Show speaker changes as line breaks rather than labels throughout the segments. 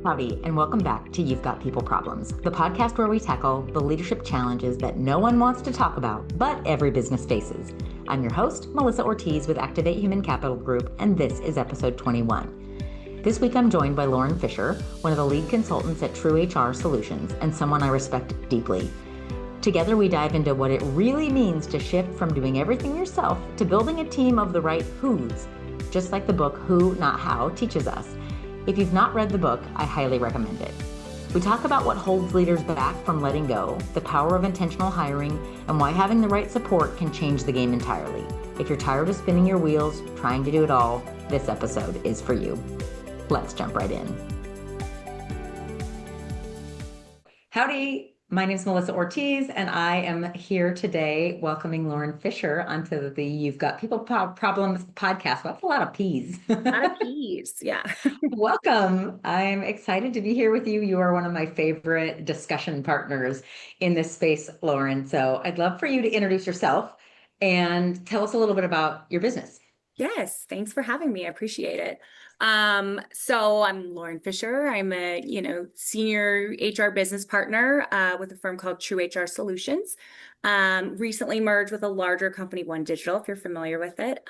Howdy, and welcome back to You've Got People Problems, the podcast where we tackle the leadership challenges that no one wants to talk about, but every business faces. I'm your host, Melissa Ortiz with Activate Human Capital Group, and this is episode 21. This week I'm joined by Lauren Fisher, one of the lead consultants at True HR Solutions, and someone I respect deeply. Together we dive into what it really means to shift from doing everything yourself to building a team of the right who's, just like the book Who, Not How teaches us. If you've not read the book, I highly recommend it. We talk about what holds leaders back from letting go, the power of intentional hiring, and why having the right support can change the game entirely. If you're tired of spinning your wheels, trying to do it all, this episode is for you. Let's jump right in. Howdy. My name is Melissa Ortiz, and I am here today welcoming Lauren Fisher onto the You've Got People Problems podcast. Well, that's a lot of P's.
A lot of P's, yeah.
Welcome. I'm excited to be here with you. You are one of my favorite discussion partners in this space, Lauren. So I'd love for you to introduce yourself and tell us a little bit about your business.
Yes, thanks for having me. I appreciate it. So I'm Lauren Fisher. I'm a, senior HR business partner with a firm called True HR Solutions. Recently merged with a larger company, One Digital, if you're familiar with it.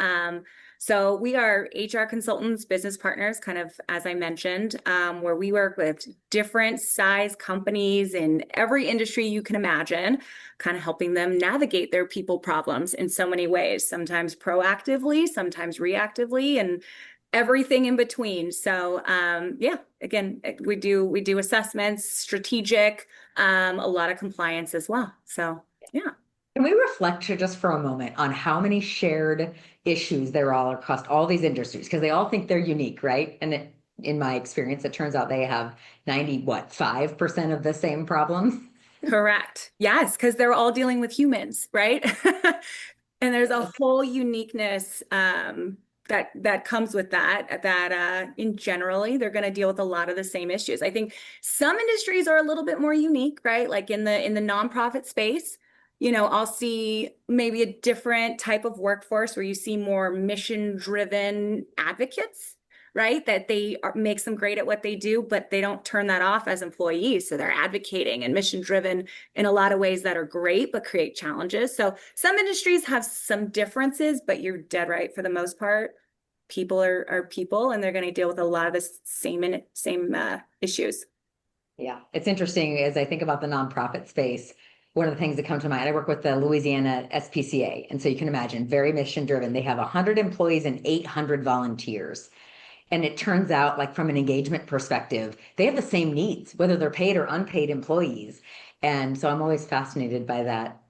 So we are HR consultants, business partners, kind of, as I mentioned, where we work with different size companies in every industry you can imagine, kind of helping them navigate their people problems in so many ways, sometimes proactively, sometimes reactively, and everything in between. So again, we do assessments, strategic, a lot of compliance as well. So yeah.
Can we reflect just for a moment on how many shared issues there are across all these industries? Because they all think they're unique, right? And in my experience, it turns out they have 5% of the same problems.
Correct. Yes, because they're all dealing with humans, right? And there's a whole uniqueness that comes with that in generally, they're going to deal with a lot of the same issues. I think some industries are a little bit more unique, right? Like in the nonprofit space, I'll see maybe a different type of workforce where you see more mission-driven advocates, right? That makes them great at what they do, but they don't turn that off as employees. So they're advocating and mission-driven in a lot of ways that are great, but create challenges. So some industries have some differences, but you're dead right. For the most part, people are people, and they're going to deal with a lot of the same issues.
Yeah, it's interesting as I think about the nonprofit space. One of the things that come to mind, I work with the Louisiana SPCA. And so you can imagine, very mission driven. They have 100 employees and 800 volunteers. And it turns out, like from an engagement perspective, they have the same needs, whether they're paid or unpaid employees. And so I'm always fascinated by that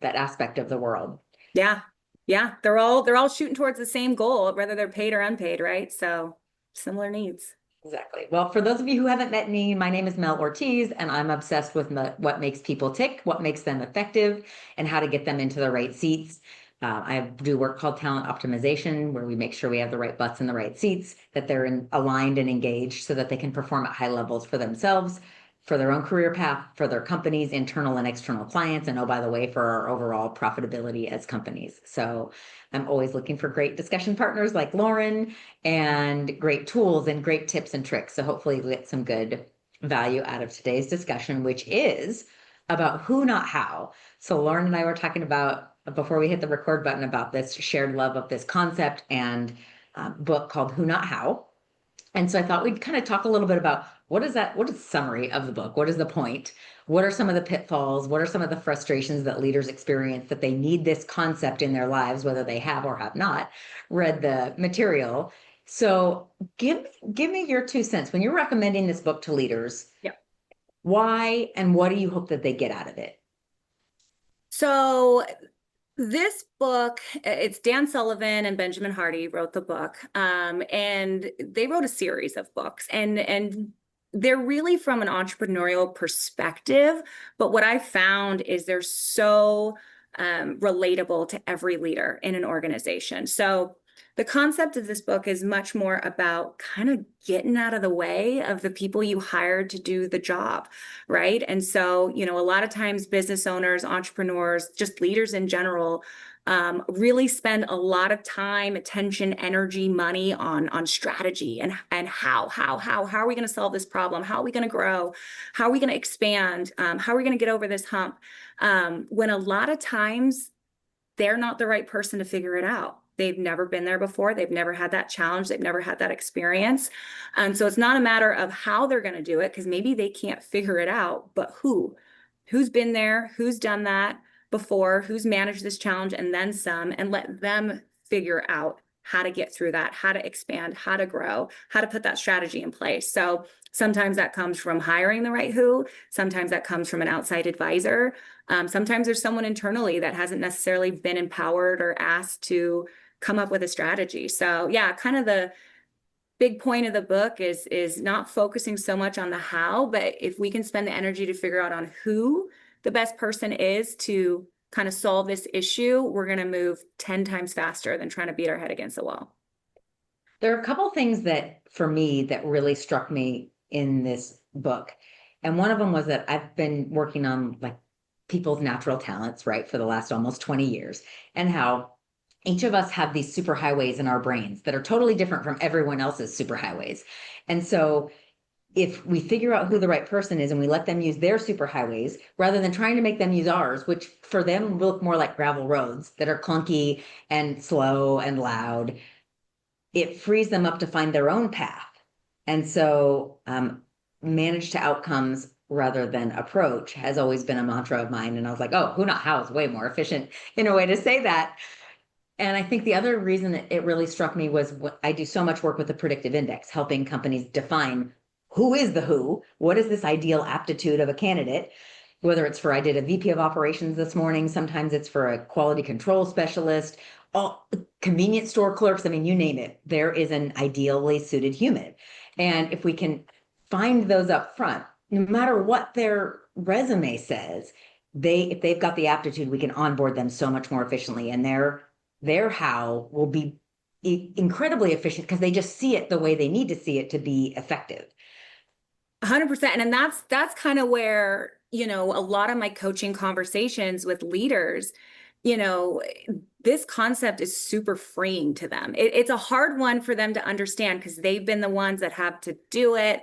aspect of the world.
Yeah. Yeah. They're all shooting towards the same goal, whether they're paid or unpaid, right? So similar needs.
Exactly. Well, for those of you who haven't met me, my name is Mel Ortiz, and I'm obsessed with what makes people tick, what makes them effective, and how to get them into the right seats. I do work called talent optimization, where we make sure we have the right butts in the right seats, that they're aligned and engaged so that they can perform at high levels for themselves, for their own career path, for their companies, internal and external clients, and oh, by the way, for our overall profitability as companies. So I'm always looking for great discussion partners like Lauren, and great tools and great tips and tricks. So hopefully we'll get some good value out of today's discussion, which is about who, not how. So Lauren and I were talking about, before we hit the record button, about this shared love of this concept and book called Who, Not How. And so I thought we'd kind of talk a little bit about what is the summary of the book? What is the point? What are some of the pitfalls? What are some of the frustrations that leaders experience that they need this concept in their lives, whether they have or have not read the material? So give me your 2 cents. When you're recommending this book to leaders, why and what do you hope that they get out of it?
So this book, it's Dan Sullivan and Benjamin Hardy wrote the book, and they wrote a series of books, and they're really from an entrepreneurial perspective. But what I found is they're so relatable to every leader in an organization. So the concept of this book is much more about kind of getting out of the way of the people you hired to do the job, right? And so, a lot of times business owners, entrepreneurs, just leaders in general, Really spend a lot of time, attention, energy, money on strategy and how are we going to solve this problem? How are we going to grow? How are we going to expand? How are we going to get over this hump? When a lot of times they're not the right person to figure it out. They've never been there before. They've never had that challenge. They've never had that experience. So it's not a matter of how they're going to do it, because maybe they can't figure it out, but who's been there, who's done that before, who's managed this challenge and then some, and let them figure out how to get through that, how to expand, how to grow, how to put that strategy in place. So sometimes that comes from hiring the right who, sometimes that comes from an outside advisor. Sometimes there's someone internally that hasn't necessarily been empowered or asked to come up with a strategy. So yeah, kind of the big point of the book is not focusing so much on the how, but if we can spend the energy to figure out on who the best person is to kind of solve this issue, we're going to move 10 times faster than trying to beat our head against the wall.
There are a couple things that for me that really struck me in this book. And one of them was that I've been working on like people's natural talents, right, for the last almost 20 years, and how each of us have these superhighways in our brains that are totally different from everyone else's superhighways. And so if we figure out who the right person is and we let them use their superhighways rather than trying to make them use ours, which for them look more like gravel roads that are clunky and slow and loud, it frees them up to find their own path. And so manage to outcomes rather than approach has always been a mantra of mine. And I was like, oh, who not how is way more efficient in a way to say that. And I think the other reason that it really struck me was I do so much work with the predictive index, helping companies define who is the who, what is this ideal aptitude of a candidate, whether it's for, I did a VP of operations this morning, sometimes it's for a quality control specialist, all convenience store clerks, I mean, you name it, there is an ideally suited human. And if we can find those up front, no matter what their resume says, if they've got the aptitude, we can onboard them so much more efficiently. And their how will be incredibly efficient because they just see it the way they need to see it to be effective.
100%. And that's kind of where, a lot of my coaching conversations with leaders, this concept is super freeing to them. It's a hard one for them to understand because they've been the ones that have to do it,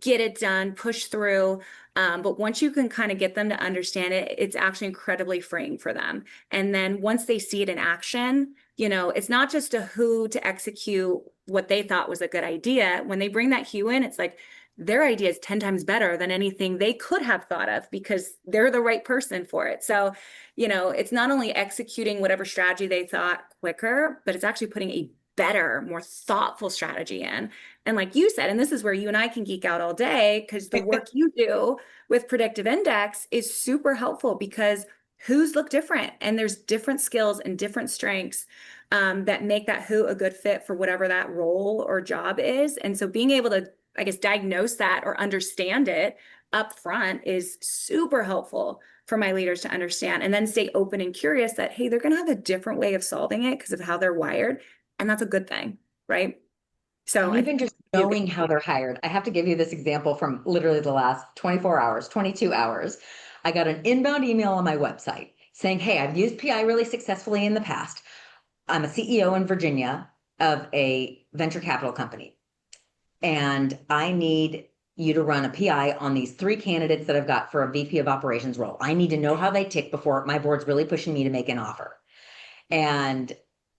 get it done, push through. But once you can kind of get them to understand it, it's actually incredibly freeing for them. And then once they see it in action, it's not just a who to execute what they thought was a good idea. When they bring that who in, it's like, their idea is 10 times better than anything they could have thought of because they're the right person for it. So, it's not only executing whatever strategy they thought quicker, but it's actually putting a better, more thoughtful strategy in. And like you said, and this is where you and I can geek out all day because the work you do with predictive index is super helpful because who's look different and there's different skills and different strengths that make that who a good fit for whatever that role or job is. And so being able to, I guess, diagnose that or understand it up front is super helpful for my leaders to understand and then stay open and curious that, hey, they're going to have a different way of solving it because of how they're wired. And that's a good thing, right? So
and even just knowing how they're hired. I have to give you this example from literally the last 24 hours, 22 hours. I got an inbound email on my website saying, hey, I've used PI really successfully in the past. I'm a CEO in Virginia of a venture capital company. And I need you to run a PI on these 3 candidates that I've got for a VP of operations role. I need to know how they tick before my board's really pushing me to make an offer. And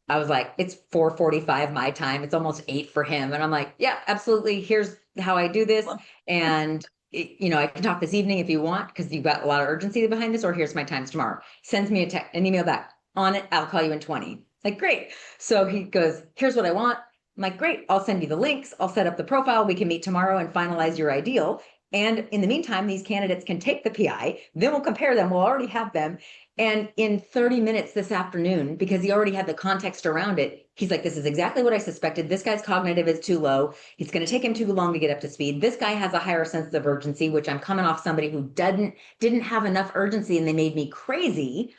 I was like, it's 4:45 my time. It's almost 8 for him. And I'm like, yeah, absolutely. Here's how I do this. And I can talk this evening if you want, because you've got a lot of urgency behind this, or here's my times tomorrow. Sends me an email back on it. I'll call you in 20. Like, great. So he goes, here's what I want. I'm like, great, I'll send you the links. I'll set up the profile. We can meet tomorrow and finalize your ideal. And in the meantime, these candidates can take the PI. Then we'll compare them. We'll already have them. And in 30 minutes this afternoon, because he already had the context around it, he's like, this is exactly what I suspected. This guy's cognitive is too low. It's going to take him too long to get up to speed. This guy has a higher sense of urgency, which I'm coming off somebody who didn't have enough urgency and they made me crazy.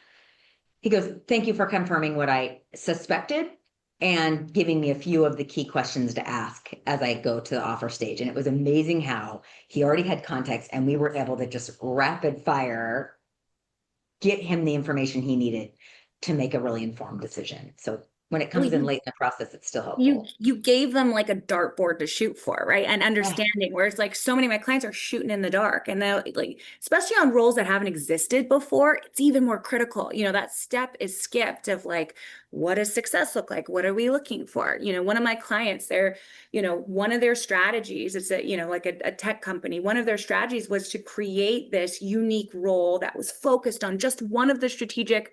He goes, thank you for confirming what I suspected and giving me a few of the key questions to ask as I go to the offer stage. And it was amazing how he already had context and we were able to just rapid fire get him the information he needed to make a really informed decision. So when it
Well,
comes in late in the process, it's still
you
helpful.
you gave them like a dartboard to shoot for, right? And
Yeah.
understanding where it's like so many of my clients are shooting in the dark, and they're like, especially on roles that haven't existed before, it's even more critical. That step is skipped of like, what does success look like? What are we looking for? One of my clients, one of their strategies is that, like a tech company, one of their strategies was to create this unique role that was focused on just one of the strategic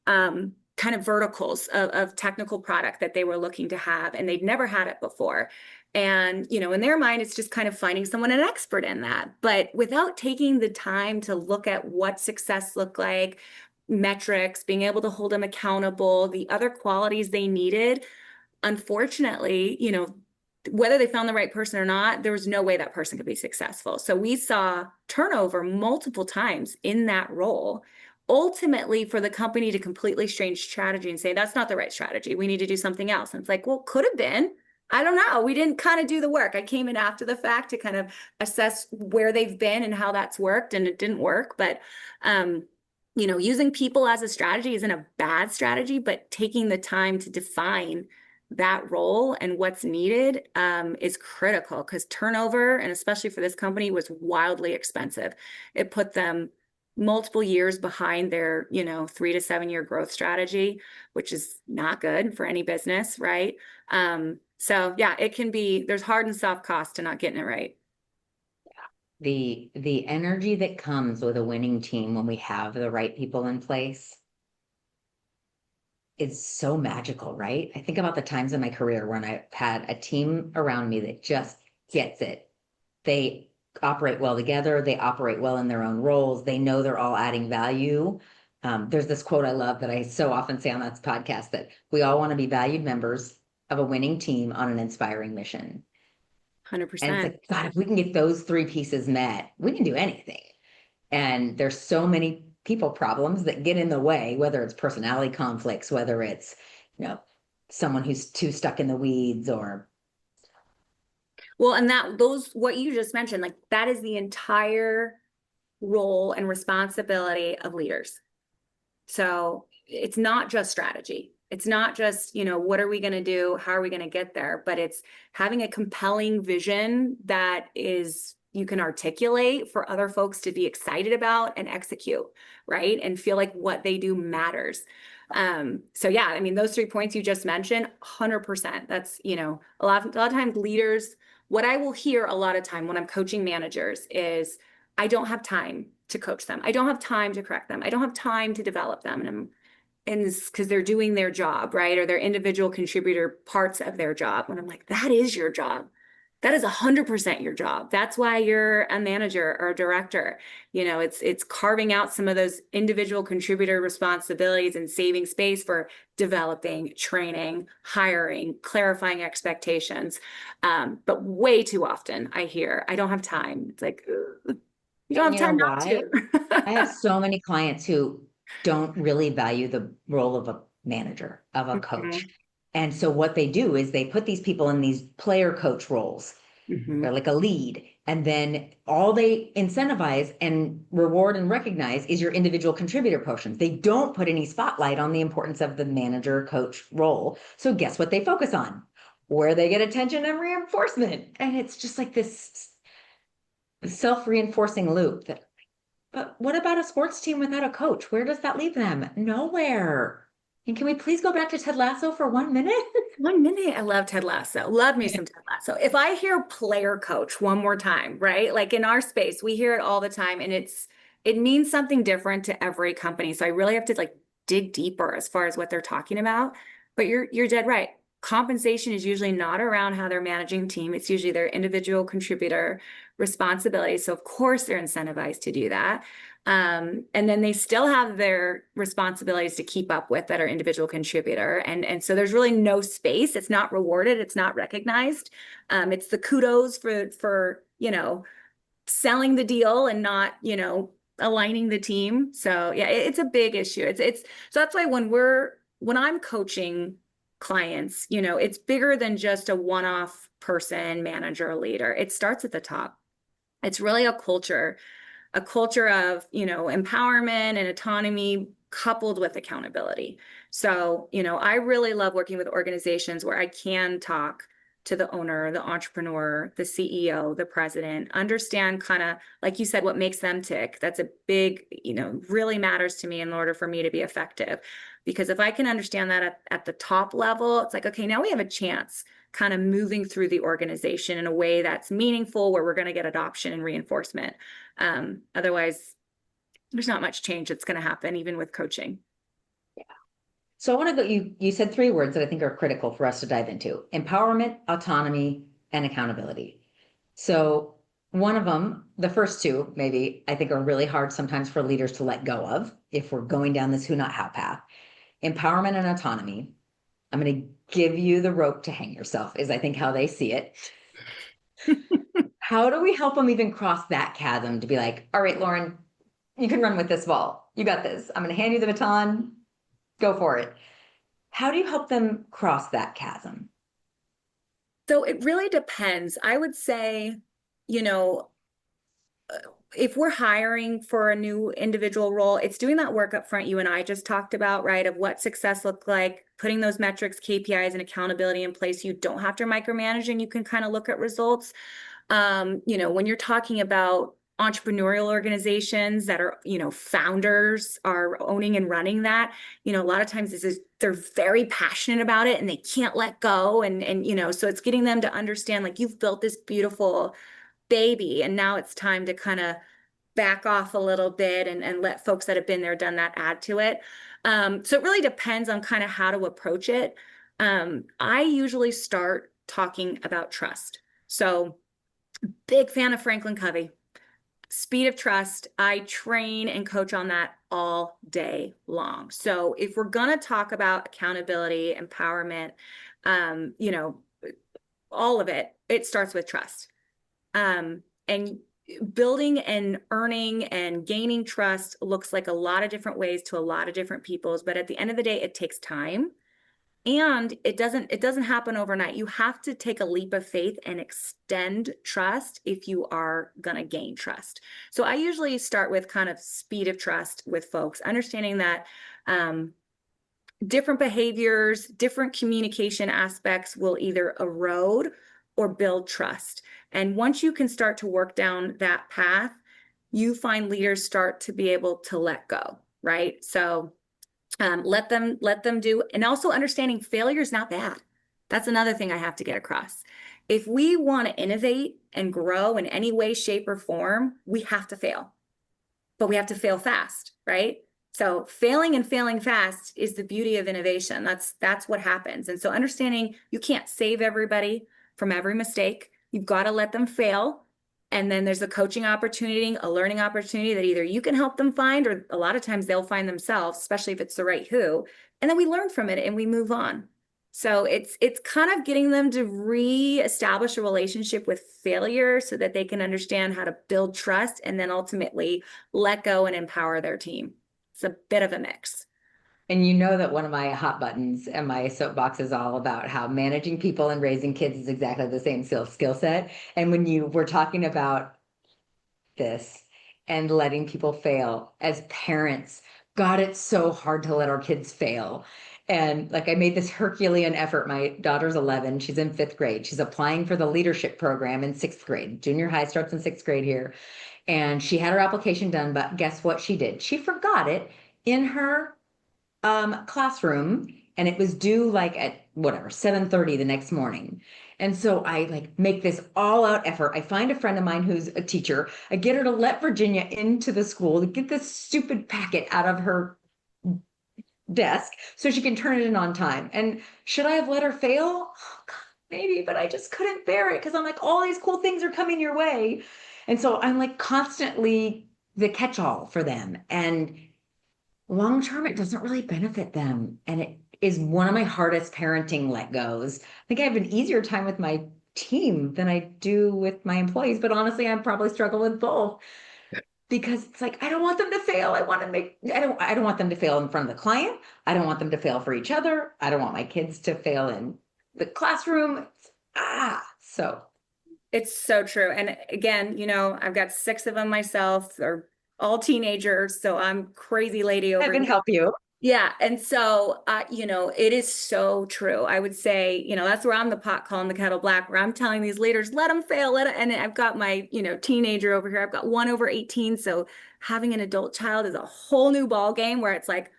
kind of verticals of technical product that they were looking to have, and they'd never had it before. And, in their mind, it's just kind of finding someone an expert in that. But without taking the time to look at what success looked like, metrics, being able to hold them accountable, the other qualities they needed, unfortunately, whether they found the right person or not, there was no way that person could be successful. So we saw turnover multiple times in that role, ultimately for the company to completely change strategy and say, that's not the right strategy. We need to do something else. And it's like, well, could have been. I don't know. We didn't kind of do the work. I came in after the fact to kind of assess where they've been and how that's worked, and it didn't work. But using people as a strategy isn't a bad strategy, but taking the time to define that role and what's needed is critical, because turnover, and especially for this company, was wildly expensive. It put them multiple years behind their 3 to 7 year growth strategy, which is not good for any business, right? So yeah, there's hard and soft costs to not getting it right.
The energy that comes with a winning team when we have the right people in place is so magical, right? I think about the times in my career when I've had a team around me that just gets it. They operate well together. They operate well in their own roles. They know they're all adding value. There's this quote I love that I so often say on that podcast, that we all want to be valued members of a winning team on an inspiring mission. And it's
100%.
like, God, if we can get those three pieces met, we can do anything. And there's so many people problems that get in the way, whether it's personality conflicts, whether it's, someone who's too stuck in the weeds or.
Well, and what you just mentioned, like that is the entire role and responsibility of leaders. So it's not just strategy. It's not just, what are we going to do? How are we going to get there? But it's having a compelling vision that you can articulate for other folks to be excited about and execute, right? And feel like what they do matters. So yeah, I mean, those 3 points you just mentioned, 100%. That's, a lot of times leaders, what I will hear a lot of time when I'm coaching managers is, I don't have time to coach them. I don't have time to correct them. I don't have time to develop them. And it's because they're doing their job, right? Or their individual contributor parts of their job. And I'm like, that is your job. That is 100% your job. That's why you're a manager or a director. It's carving out some of those individual contributor responsibilities and saving space for developing, training, hiring, clarifying expectations. But way too often I hear, I don't have time. It's like, ugh, you don't
And
have
you know
time not
why? I have
to.
so many clients who don't really value the role of a manager, of a coach.
Mhm.
And so what they do is they put these people in these player coach roles. They're
Mhm.
like a lead. And then all they incentivize and reward and recognize is your individual contributor portions. They don't put any spotlight on the importance of the manager coach role. So guess what they focus on? Where they get attention and reinforcement. And it's just like this self-reinforcing loop that, but what about a sports team without a coach? Where does that leave them? Nowhere. And can we please go back to Ted Lasso for 1 minute?
1 minute. I love Ted Lasso. Love me some Ted Lasso. If I hear player coach one more time, right? Like in our space, we hear it all the time, and it means something different to every company. So I really have to like dig deeper as far as what they're talking about. But you're dead right. Compensation is usually not around how they're managing team. It's usually their individual contributor responsibility. So of course they're incentivized to do that. And then they still have their responsibilities to keep up with that are individual contributor. And so there's really no space. It's not rewarded. It's not recognized. It's the kudos for, selling the deal and not, aligning the team. So yeah, it's a big issue. So that's why when I'm coaching clients, it's bigger than just a one-off person, manager, leader. It starts at the top. It's really a culture of, empowerment and autonomy coupled with accountability. So, I really love working with organizations where I can talk to the owner, the entrepreneur, the CEO, the president, understand kind of, like you said, what makes them tick. That's a big, really matters to me in order for me to be effective. Because if I can understand that at the top level, it's like, okay, now we have a chance kind of moving through the organization in a way that's meaningful, where we're going to get adoption and reinforcement. Otherwise, there's not much change that's going to happen, even with coaching.
So I want to go, you said three words that I think are critical for us to dive into: empowerment, autonomy, and accountability. So one of them, the first two, maybe, I think are really hard sometimes for leaders to let go of if we're going down this who, not how path. Empowerment and autonomy. I'm going to give you the rope to hang yourself, is I think how they see it. How do we help them even cross that chasm to be like, all right, Lauren, you can run with this ball. You got this. I'm going to hand you the baton. Go for it. How do you help them cross that chasm?
So it really depends. I would say, if we're hiring for a new individual role, it's doing that work up front you and I just talked about, right? Of what success look like, putting those metrics, KPIs, and accountability in place. You don't have to micromanage, and you can kind of look at results. When you're talking about entrepreneurial organizations that are, founders are owning and running that, a lot of times they're very passionate about it and they can't let go. And, so it's getting them to understand, like, you've built this beautiful baby, and now it's time to kind of back off a little bit and let folks that have been there, done that, add to it. So it really depends on kind of how to approach it. I usually start talking about trust. So big fan of Franklin Covey. Speed of trust. I train and coach on that all day long. So if we're going to talk about accountability, empowerment, all of it, it starts with trust. And building and earning and gaining trust looks like a lot of different ways to a lot of different peoples, but at the end of the day, it takes time. And it doesn't happen overnight. You have to take a leap of faith and extend trust if you are going to gain trust. So I usually start with kind of speed of trust with folks, understanding that different behaviors, different communication aspects will either erode or build trust. And once you can start to work down that path, you find leaders start to be able to let go, right? So let them do, and also understanding failure is not bad. That's another thing I have to get across. If we want to innovate and grow in any way, shape, or form, we have to fail, but we have to fail fast, right? So failing and failing fast is the beauty of innovation. That's what happens. And so understanding you can't save everybody from every mistake. You've got to let them fail. And then there's a coaching opportunity, a learning opportunity that either you can help them find, or a lot of times they'll find themselves, especially if it's the right who. And then we learn from it and we move on. So it's kind of getting them to reestablish a relationship with failure so that they can understand how to build trust and then ultimately let go and empower their team. It's a bit of a mix.
And you know that one of my hot buttons and my soapbox is all about how managing people and raising kids is exactly the same skill set. And when you were talking about this and letting people fail as parents, God, it's so hard to let our kids fail. And like I made this Herculean effort. My daughter's 11. She's in 5th grade. She's applying for the leadership program in 6th grade. Junior high starts in 6th grade here. And she had her application done, but guess what she did? She forgot it in her classroom, and it was due like at whatever 7:30 the next morning. And so I like make this all out effort. I find a friend of mine who's a teacher. I get her to let Virginia into the school to get this stupid packet out of her desk so she can turn it in on time. And should I have let her fail? Oh, God, maybe, but I just couldn't bear it because I'm like, all these cool things are coming your way. And so I'm like constantly the catch-all for them. And long term, it doesn't really benefit them. And it is one of my hardest parenting let goes. I think I have an easier time with my team than I do with my employees, but honestly, I probably struggle with both because it's like, I don't want them to fail. I don't want them to fail in front of the client. I don't want them to fail for each other. I don't want my kids to fail in the classroom. So
It's so true. And again, I've got 6 of them myself, or all teenagers. So I'm crazy lady
I
over
can
here.
help you.
Yeah. And so, it is so true. I would say, that's where I'm the pot calling the kettle black, where I'm telling these leaders, let them fail. And I've got my, teenager over here. I've got one over 18. So having an adult child is a whole new ball game where it's like,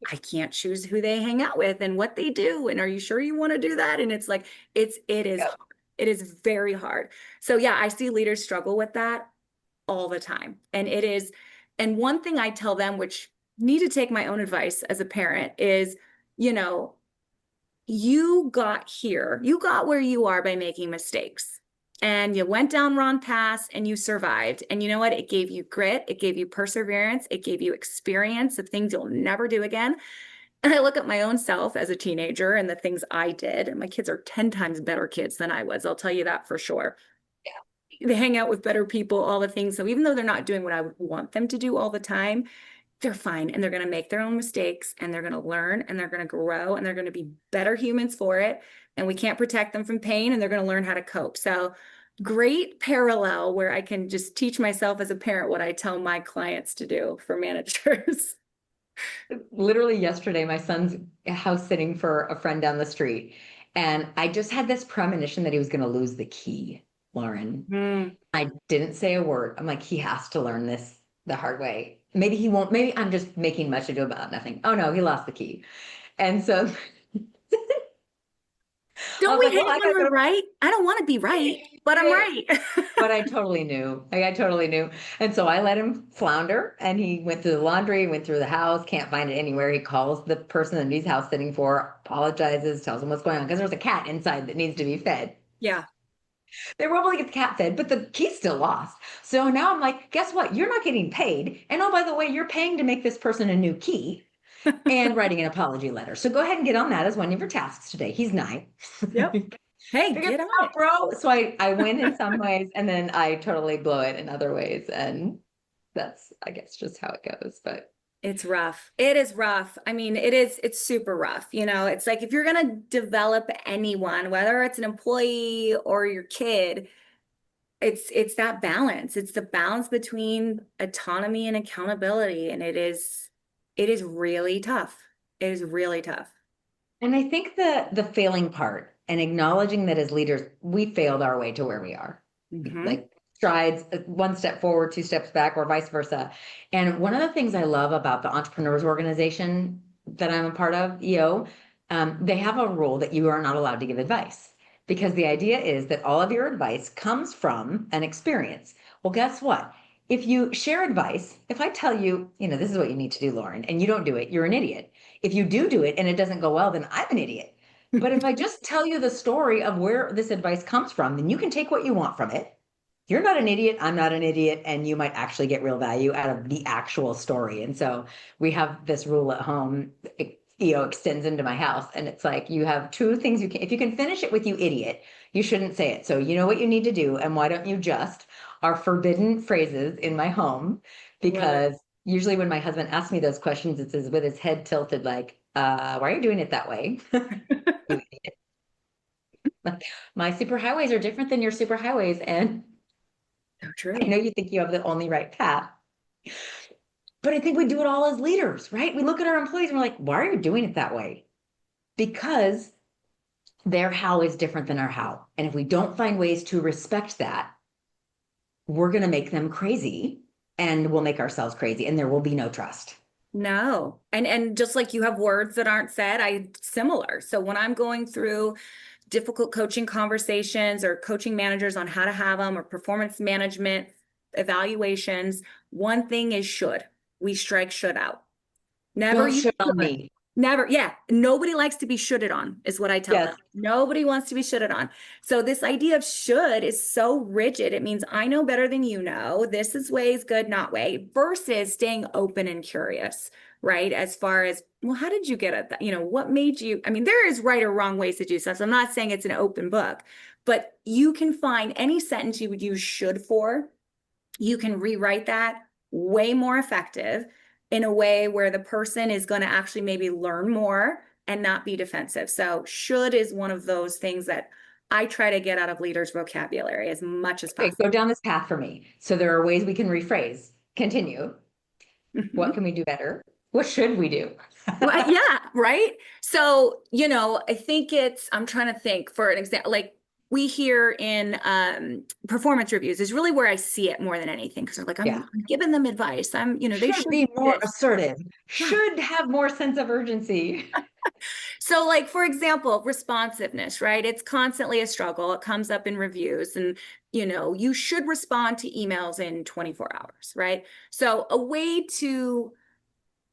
I can't choose who they hang out with and what they do. And are you sure you want to do that? And it's like, it is
Yep.
hard. It is very hard. So yeah, I see leaders struggle with that all the time. And one thing I tell them, which need to take my own advice as a parent, is, you know, you got here, you got where you are by making mistakes. And you went down wrong paths and you survived. And you know what? It gave you grit, it gave you perseverance, it gave you experience of things you'll never do again. And I look at my own self as a teenager and the things I did, and my kids are 10 times better kids than I was. I'll tell you that for sure. They hang out with better people, all the things. So even though they're not doing what I would want them to do all the time, they're fine and they're going to make their own mistakes and they're going to learn and they're going to grow and they're going to be better humans for it. And we can't protect them from pain and they're going to learn how to cope. So great parallel where I can just teach myself as a parent what I tell my clients to do for managers.
Literally yesterday, my son's house sitting for a friend down the street. And I just had this premonition that he was going to lose the key, Lauren.
Mm.
I didn't say a word. I'm like, he has to learn this the hard way. Maybe he won't. Maybe I'm just making much ado about nothing. Oh no, he lost the key. And so I
Don't
was
we
like,
hate
well, I
when
gotta
we're
go to
right? I don't want to be right, but I'm right.
but I totally knew. Like, I totally knew. And so I let him flounder and he went through the laundry, went through the house, can't find it anywhere. He calls the person that he's house sitting for, apologizes, tells him what's going on because there's a cat inside that needs to be fed.
Yeah.
They were able to get the cat fed, but the key's still lost. So now I'm like, guess what? You're not getting paid. And oh, by the way, you're paying to make this person a new key and writing an apology letter. So go ahead and get on that as one of your tasks today. He's 9.
Yep. Hey,
Figure
get
it
on
out,
it.
bro. So I win in some ways and then I totally blow it in other ways. And that's, I guess, just how it goes. But
It's rough. It is rough. I mean, it's super rough. It's like if you're going to develop anyone, whether it's an employee or your kid, it's that balance. It's the balance between autonomy and accountability. And it is really tough. It is really tough.
and I think the failing part and acknowledging that as leaders, we failed our way to where we are.
Hmm.
Like strides, one step forward, 2 steps back, or vice versa. And one of the things I love about the entrepreneurs organization that I'm a part of, they have a rule that you are not allowed to give advice because the idea is that all of your advice comes from an experience. Well, guess what? If you share advice, if I tell you, this is what you need to do, Lauren, and you don't do it, you're an idiot. If you do it and it doesn't go well, then I'm an idiot. But if I just tell you the story of where this advice comes from, then you can take what you want from it. You're not an idiot, I'm not an idiot, and you might actually get real value out of the actual story. And so we have this rule at home, extends into my house. And it's like you have 2 things you can, if you can finish it with you idiot, you shouldn't say it. So you know what you need to do, and why don't you just are forbidden phrases in my home,
Love it.
because usually when my husband asks me those questions, it's with his head tilted like, why are you doing it that way? You idiot. My superhighways are different than your superhighways, and
So
I
true.
know you think you have the only right path, but I think we do it all as leaders, right? We look at our employees and we're like, why are you doing it that way? Because their how is different than our how. And if we don't find ways to respect that, we're going to make them crazy and we'll make ourselves crazy and there will be no trust.
No. And just like you have words that aren't said, I similar. So when I'm going through difficult coaching conversations or coaching managers on how to have them or performance management evaluations, one thing is should. We strike should out. Never
Don't
use
shit on
should.
me.
Never. Yeah. Nobody likes to be shoulded on, is what I tell
Yes.
them. Nobody wants to be shoulded on. So this idea of should is so rigid. It means I know better than you know. This is way is good, not way, versus staying open and curious, right? As far as, well, how did you get at that? What made you? I mean, there is right or wrong ways to do stuff. So I'm not saying it's an open book, but you can find any sentence you would use should for. You can rewrite that way more effective in a way where the person is going to actually maybe learn more and not be defensive. So should is one of those things that I try to get out of leaders' vocabulary as much as
Okay, go
possible.
down this path for me. So there are ways we can rephrase. Continue. What can we do better? What should we do?
Well, yeah, right. So, I think I'm trying to think for an example, like we hear in performance reviews is really where I see it more than anything. Cause they're like,
Yeah.
I'm giving them advice. They
Should
should
be
do
more
this.
assertive,
Yeah.
should have more sense of urgency.
So like, for example, responsiveness, right? It's constantly a struggle. It comes up in reviews and, you should respond to emails in 24 hours, right? So a way to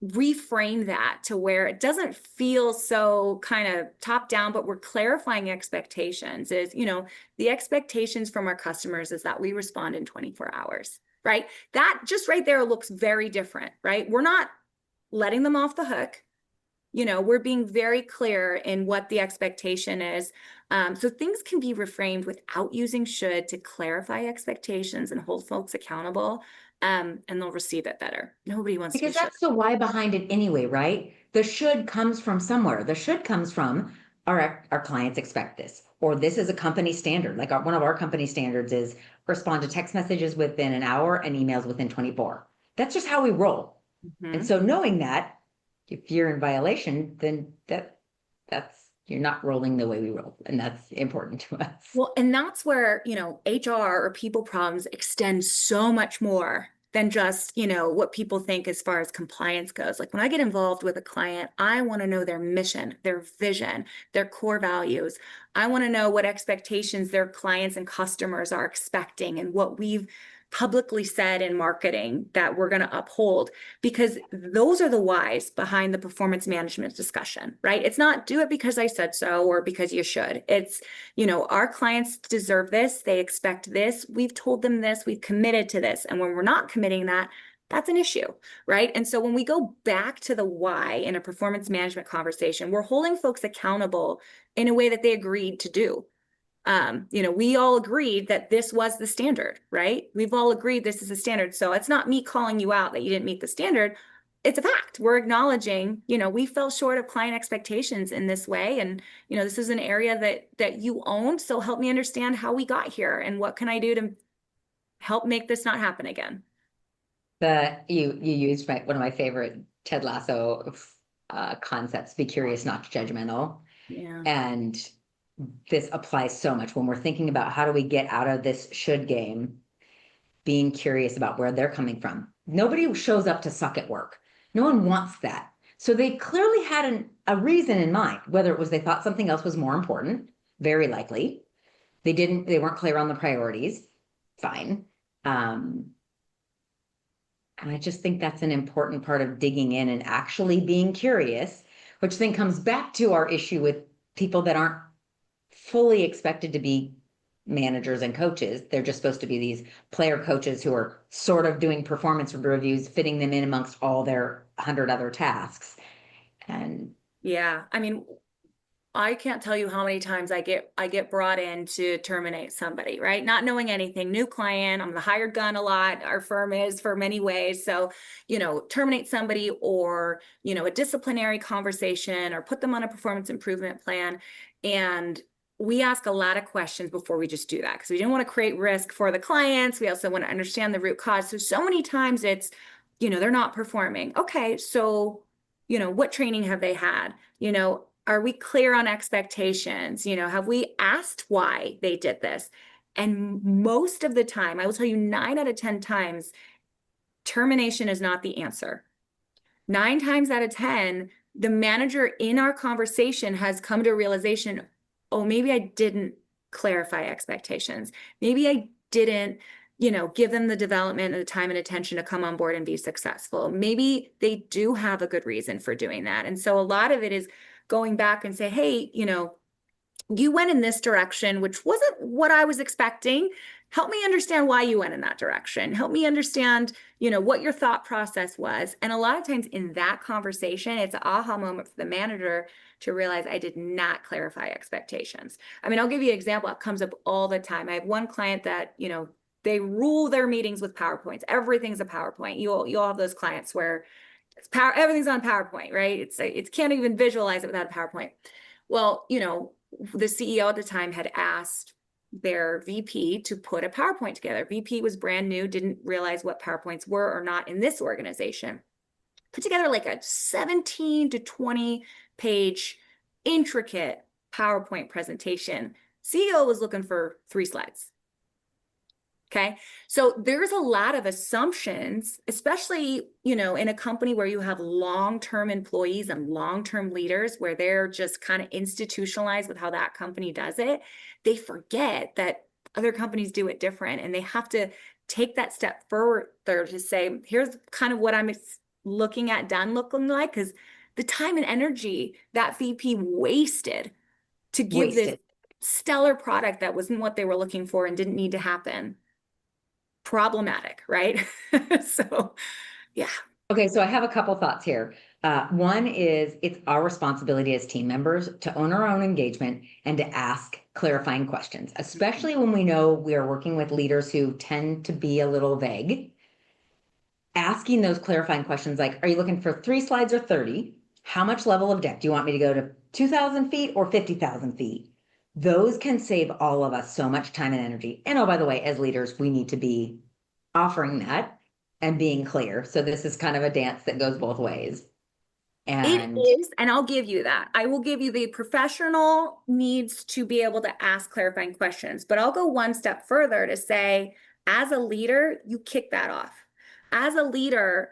reframe that to where it doesn't feel so kind of top down, but we're clarifying expectations is, the expectations from our customers is that we respond in 24 hours, right? That just right there looks very different, right? We're not letting them off the hook. We're being very clear in what the expectation is. So things can be reframed without using should to clarify expectations and hold folks accountable. And they'll receive it better. Nobody wants to be
Because
should.
that's the why behind it anyway, right? The should comes from somewhere. The should comes from our clients expect this, or this is a company standard. Like one of our company standards is respond to text messages within an hour and emails within 24. That's just how we roll. And
Mhm.
so knowing that, if you're in violation, then that's you're not rolling the way we roll, and that's important to us.
Well, and that's where, HR or people problems extend so much more than just, what people think as far as compliance goes. Like when I get involved with a client, I want to know their mission, their vision, their core values. I want to know what expectations their clients and customers are expecting and what we've publicly said in marketing that we're going to uphold, because those are the whys behind the performance management discussion, right? It's not do it because I said so or because you should. It's, our clients deserve this. They expect this. We've told them this. We've committed to this. And when we're not committing that, that's an issue, right? And so when we go back to the why in a performance management conversation, we're holding folks accountable in a way that they agreed to do. We all agreed that this was the standard, right? We've all agreed this is the standard. So it's not me calling you out that you didn't meet the standard. It's a fact. We're acknowledging, we fell short of client expectations in this way. And, this is an area that you own. So help me understand how we got here and what can I do to help make this not happen again?
You used one of my favorite Ted Lasso concepts, be curious, not judgmental.
Yeah.
And this applies so much when we're thinking about how do we get out of this should game, being curious about where they're coming from. Nobody shows up to suck at work. No one wants that. So they clearly had a reason in mind, whether it was they thought something else was more important, very likely. They weren't clear on the priorities. Fine. And I just think that's an important part of digging in and actually being curious, which then comes back to our issue with people that aren't fully expected to be managers and coaches. They're just supposed to be these player coaches who are sort of doing performance reviews, fitting them in amongst all their 100 other tasks. And
yeah, I mean, I can't tell you how many times I get brought in to terminate somebody, right? Not knowing anything, new client, I'm the hired gun a lot. Our firm is for many ways. So, terminate somebody or, a disciplinary conversation or put them on a performance improvement plan. And we ask a lot of questions before we just do that because we didn't want to create risk for the clients. We also want to understand the root cause. So many times it's, they're not performing. Okay, so, what training have they had? Are we clear on expectations? Have we asked why they did this? And most of the time, I will tell you 9 out of 10 times, termination is not the answer. 9 times out of 10, the manager in our conversation has come to a realization, oh, maybe I didn't clarify expectations. Maybe I didn't, give them the development and the time and attention to come on board and be successful. Maybe they do have a good reason for doing that. And so a lot of it is going back and say, hey, you went in this direction, which wasn't what I was expecting. Help me understand why you went in that direction. Help me understand, what your thought process was. And a lot of times in that conversation, it's an aha moment for the manager to realize I did not clarify expectations. I mean, I'll give you an example. It comes up all the time. I have one client that, they rule their meetings with PowerPoints. Everything's a PowerPoint. You'll have those clients where everything's on PowerPoint, right? It can't even visualize it without a PowerPoint. Well, the CEO at the time had asked their VP to put a PowerPoint together. VP was brand new, didn't realize what PowerPoints were or not in this organization. put together like a 17 to 20 page intricate PowerPoint presentation. CEO was looking for 3 slides. Okay. So there's a lot of assumptions, especially, in a company where you have long-term employees and long-term leaders where they're just kind of institutionalized with how that company does it. They forget that other companies do it different, and they have to take that step further to say, here's kind of what I'm looking like, because the time and energy that VP wasted to give this stellar product that wasn't what they were looking for and didn't need to happen. Problematic, right? So, yeah.
Okay, so I have a couple thoughts here. One is it's our responsibility as team members to own our own engagement and to ask clarifying questions, especially when we know we are working with leaders who tend to be a little vague. Asking those clarifying questions like, are you looking for 3 slides or 30? How much level of deck? Do you want me to go to 2,000 feet or 50,000 feet? Those can save all of us so much time and energy. And oh, by the way, as leaders, we need to be offering that and being clear. So this is kind of a dance that goes both ways.
It is, and I'll give you that. I will give you the professional needs to be able to ask clarifying questions, but I'll go one step further to say, as a leader, you kick that off. As a leader,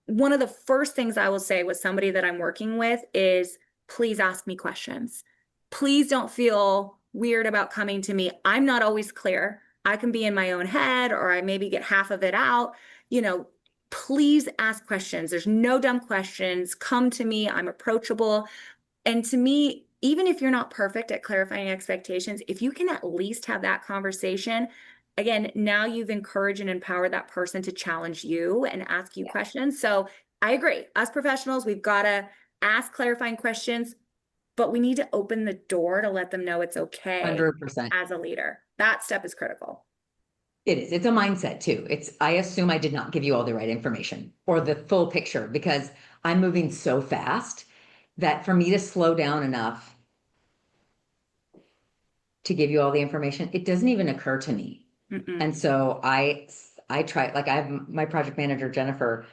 one of the first things I will say with somebody that I'm working with is, please ask me questions. Please don't feel weird about coming to me. I'm not always clear. I can be in my own head, or I maybe get half of it out. Please ask questions. There's no dumb questions. Come to me. I'm approachable. And to me, even if you're not perfect at clarifying expectations, if you can at least have that conversation, again, now you've encouraged and empowered that person to challenge you and ask you questions. So I agree. Us professionals, we've got to ask clarifying questions, but we need to open the door to let them know it's okay
100%.
as a leader. That step is critical.
It is. It's a mindset too. I assume I did not give you all the right information or the full picture because I'm moving so fast that for me to slow down enough to give you all the information, it doesn't even occur to me. And so I try, like I have my project manager, Jennifer,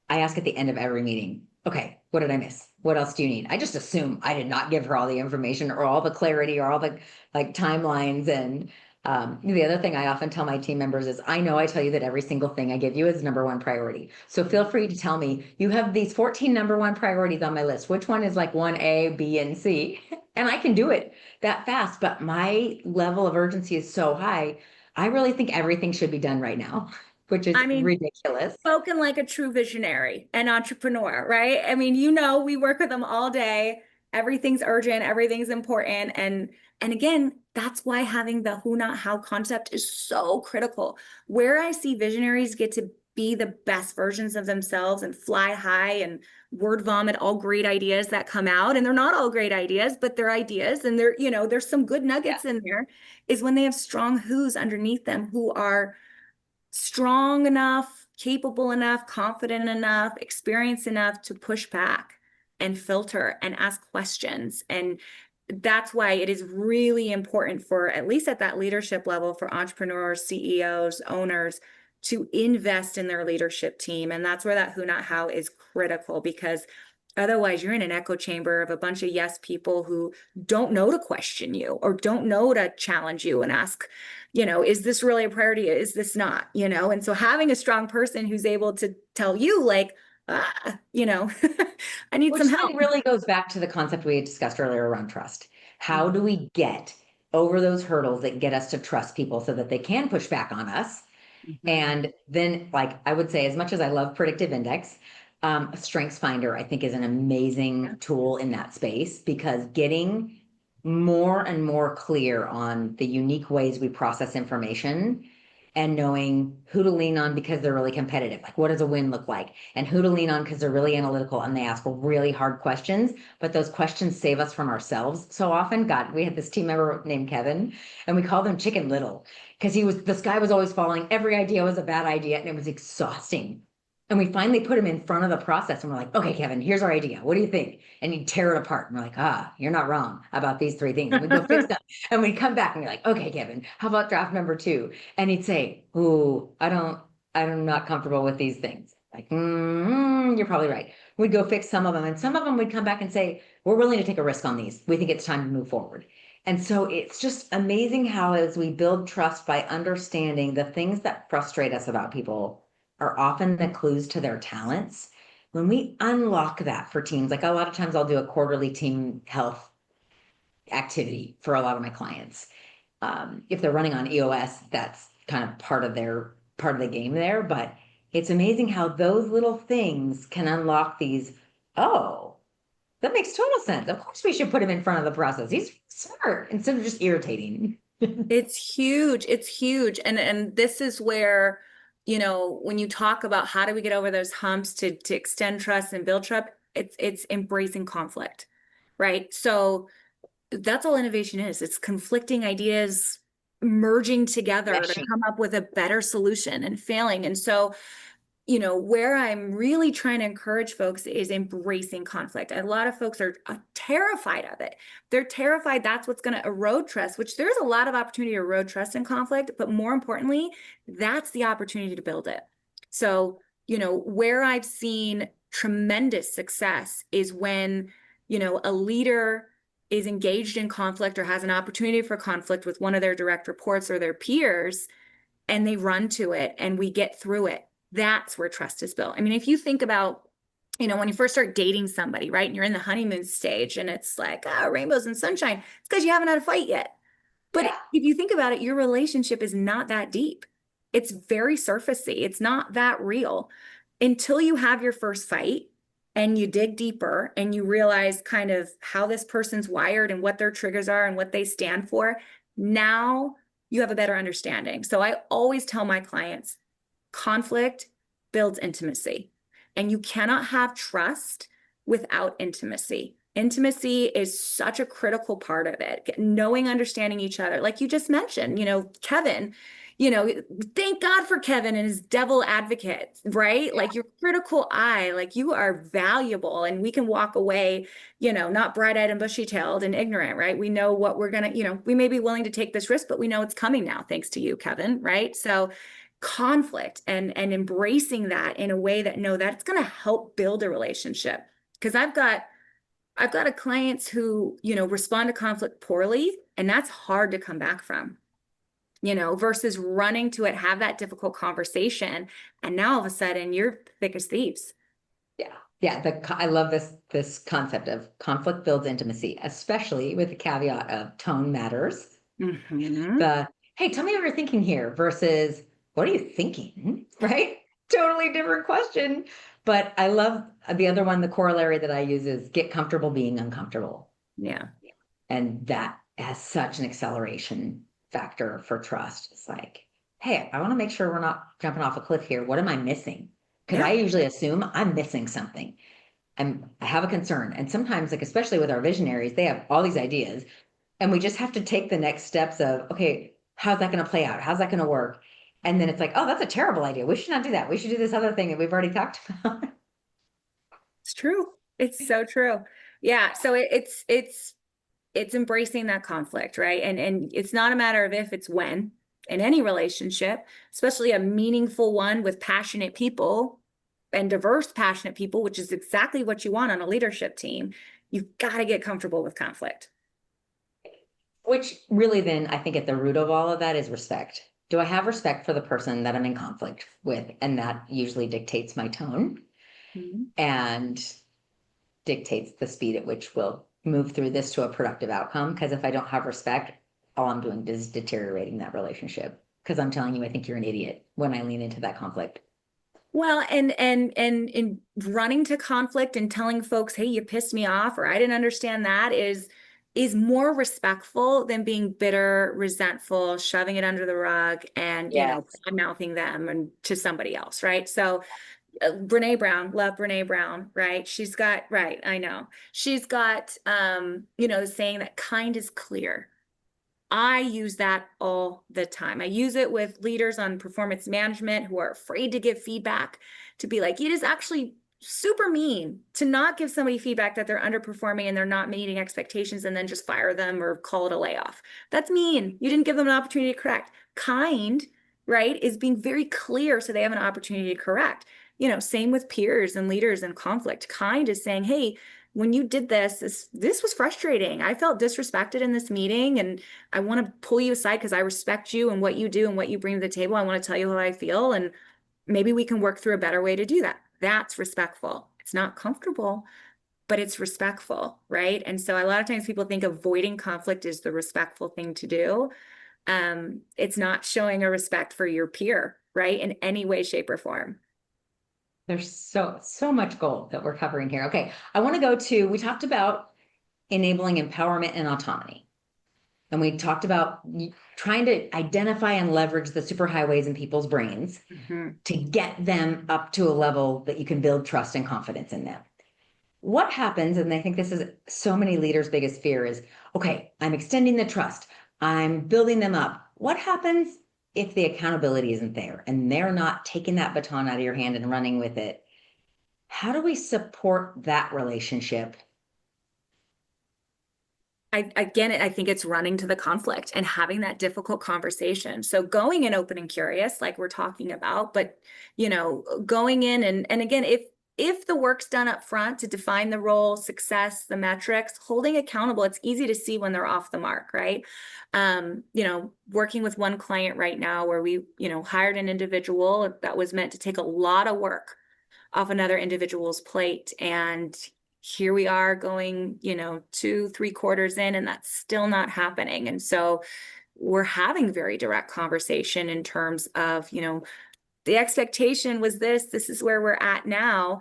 I ask at the end of every meeting, okay, what did I miss? What else do you need? I just assume I did not give her all the information or all the clarity or all the like timelines. And the other thing I often tell my team members is I know I tell you that every single thing I give you is number 1 priority. So feel free to tell me, you have these 14 number 1 priorities on my list. Which one is like 1A, B, and C? And I can do it that fast, but my level of urgency is so high. I really think everything should be done right now, which is ridiculous.
Spoken like a true visionary and entrepreneur, right? We work with them all day. Everything's urgent, everything's important. And again, that's why having the who, not how concept is so critical. Where I see visionaries get to be the best versions of themselves and fly high and word vomit all great ideas that come out. And they're not all great ideas, but they're ideas. And there's some good nuggets in there, is when they have strong who's underneath them who are strong enough, capable enough, confident enough, experienced enough to push back and filter and ask questions. And that's why it is really important for, at least at that leadership level, for entrepreneurs, CEOs, owners, to invest in their leadership team. And that's where that who, not how is critical, because otherwise you're in an echo chamber of a bunch of yes people who don't know to question you or don't know to challenge you and ask, is this really a priority? Is this not, And so having a strong person who's able to tell you like, I need some help.
Which really goes back to the concept we discussed earlier around trust. How do we get over those hurdles that get us to trust people so that they can push back on us? And then, like I would say, as much as I love predictive index, Strengths Finder, I think, is an amazing tool in that space, because getting more and more clear on the unique ways we process information and knowing who to lean on because they're really competitive. Like, what does a win look like? And who to lean on because they're really analytical and they ask really hard questions, but those questions save us from ourselves so often. God, we had this team member named Kevin, and we called him Chicken Little because this guy was always following. Every idea was a bad idea and it was exhausting. And we finally put him in front of the process and we're like, okay, Kevin, here's our idea. What do you think? And he'd tear it apart. And we're like, you're not wrong about these 3 things. And we'd go fix them. And we'd come back and we're like, okay, Kevin, how about draft number 2? And he'd say, I'm not comfortable with these things. Like, you're probably right. We'd go fix some of them, and some of them would come back and say, we're willing to take a risk on these. We think it's time to move forward. And so it's just amazing how, as we build trust by understanding the things that frustrate us about people are often the clues to their talents. When we unlock that for teams, like a lot of times I'll do a quarterly team health activity for a lot of my clients. If they're running on EOS, that's kind of part of the game there. But it's amazing how those little things can unlock these. Oh, that makes total sense. Of course, we should put him in front of the process. He's smart instead of just irritating.
It's huge. It's huge. And this is where, when you talk about how do we get over those humps to extend trust and build trust, it's embracing conflict, right? So that's all innovation is. It's conflicting ideas merging together to come up with a better solution and failing. And so, where I'm really trying to encourage folks is embracing conflict. A lot of folks are terrified of it. They're terrified that's what's going to erode trust, which there's a lot of opportunity to erode trust and conflict, but more importantly, that's the opportunity to build it. So, where I've seen tremendous success is when, a leader is engaged in conflict or has an opportunity for conflict with one of their direct reports or their peers, and they run to it and we get through it. That's where trust is built. I mean, if you think about, when you first start dating somebody, right? And you're in the honeymoon stage and it's like, rainbows and sunshine. It's because you haven't had a fight yet. But if you think about it, your relationship is not that deep. It's very surfacey. It's not that real until you have your first fight and you dig deeper and you realize kind of how this person's wired and what their triggers are and what they stand for. Now you have a better understanding. So I always tell my clients, conflict builds intimacy, and you cannot have trust without intimacy. Intimacy is such a critical part of it. Knowing, understanding each other. Like you just mentioned, Kevin, thank God for Kevin and his devil advocate, right? Yeah. Like your critical eye, like you are valuable and we can walk away, not bright-eyed and bushy-tailed and ignorant, right? We know what we're going to, we may be willing to take this risk, but we know it's coming now, thanks to you, Kevin, right? So conflict and embracing that in a way that that's going to help build a relationship. Because I've got a clients who, respond to conflict poorly, and that's hard to come back from, versus running to it, have that difficult conversation. And now all of a sudden you're thick as thieves.
Yeah. Yeah. I love this concept of conflict builds intimacy, especially with the caveat of tone matters.
Mm-hmm.
Hey, tell me what you're thinking here versus what are you thinking? Right? Totally different question. But I love the other one. The corollary that I use is get comfortable being uncomfortable.
Yeah.
And that has such an acceleration factor for trust. It's like, hey, I want to make sure we're not jumping off a cliff here. What am I missing? Because I usually assume I'm missing something. I have a concern. And sometimes, like, especially with our visionaries, they have all these ideas. And we just have to take the next steps of, okay, how's that going to play out? How's that going to work? And then it's like, oh, that's a terrible idea. We should not do that. We should do this other thing that we've already talked about.
It's true. It's so true. Yeah. So it's embracing that conflict, right? And it's not a matter of if, it's when. In any relationship, especially a meaningful one with passionate people and diverse passionate people, which is exactly what you want on a leadership team, you've got to get comfortable with conflict.
Which really then I think at the root of all of that is respect. Do I have respect for the person that I'm in conflict with? And that usually dictates my tone and dictates the speed at which we'll move through this to a productive outcome. Because if I don't have respect, all I'm doing is deteriorating that relationship. Because I'm telling you, I think you're an idiot when I lean into that conflict.
Well, and in running to conflict and telling folks, hey, you pissed me off, or I didn't understand that is more respectful than being bitter, resentful, shoving it under the rug and, mouthing them and to somebody else. Right. So Brene Brown, love Brene Brown, right? She's got, right. I know she's got, the saying that kind is clear. I use that all the time. I use it with leaders on performance management who are afraid to give feedback, to be like, it is actually super mean to not give somebody feedback that they're underperforming and they're not meeting expectations and then just fire them or call it a layoff. That's mean. You didn't give them an opportunity to correct. Kind, right, is being very clear so they have an opportunity to correct. same with peers and leaders in conflict. Kind is saying, hey, when you did this was frustrating. I felt disrespected in this meeting, and I want to pull you aside because I respect you and what you do and what you bring to the table. I want to tell you how I feel, and maybe we can work through a better way to do that. That's respectful. It's not comfortable, but it's respectful, right? And so a lot of times people think avoiding conflict is the respectful thing to do. It's not showing a respect for your peer, right? In any way, shape, or form.
There's so much gold that we're covering here. Okay, I want to go to, we talked about enabling empowerment and autonomy. And we talked about trying to identify and leverage the superhighways in people's brains to get them up to a level that you can build trust and confidence in them. What happens, and I think this is so many leaders' biggest fear is, okay, I'm extending the trust, I'm building them up. What happens if the accountability isn't there and they're not taking that baton out of your hand and running with it? How do we support that relationship?
I think it's running to the conflict and having that difficult conversation. So going in open and curious, like we're talking about, but going in and again, if the work's done up front to define the role, success, the metrics, holding accountable, it's easy to see when they're off the mark, right? Working with one client right now where we, hired an individual that was meant to take a lot of work off another individual's plate. And here we are going, 2-3 quarters in, and that's still not happening. And so we're having very direct conversation in terms of, the expectation was this is where we're at now.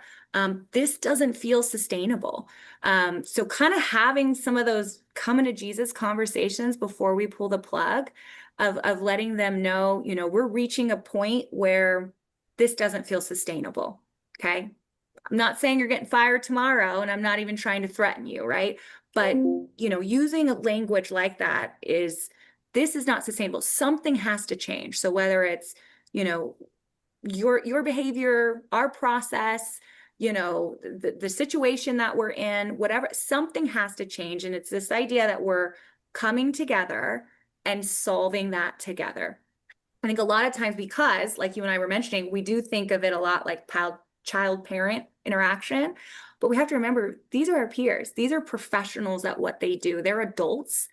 This doesn't feel sustainable. So kind of having some of those coming to Jesus conversations before we pull the plug of letting them know, we're reaching a point where this doesn't feel sustainable. Okay. I'm not saying you're getting fired tomorrow, and I'm not even trying to threaten you, right? But, using a language like that this is not sustainable. Something has to change. So whether it's, your behavior, our process, the situation that we're in, whatever, something has to change. And it's this idea that we're coming together and solving that together. I think a lot of times, because like you and I were mentioning, we do think of it a lot like child-parent interaction, but we have to remember these are our peers. These are professionals at what they do. They're adults.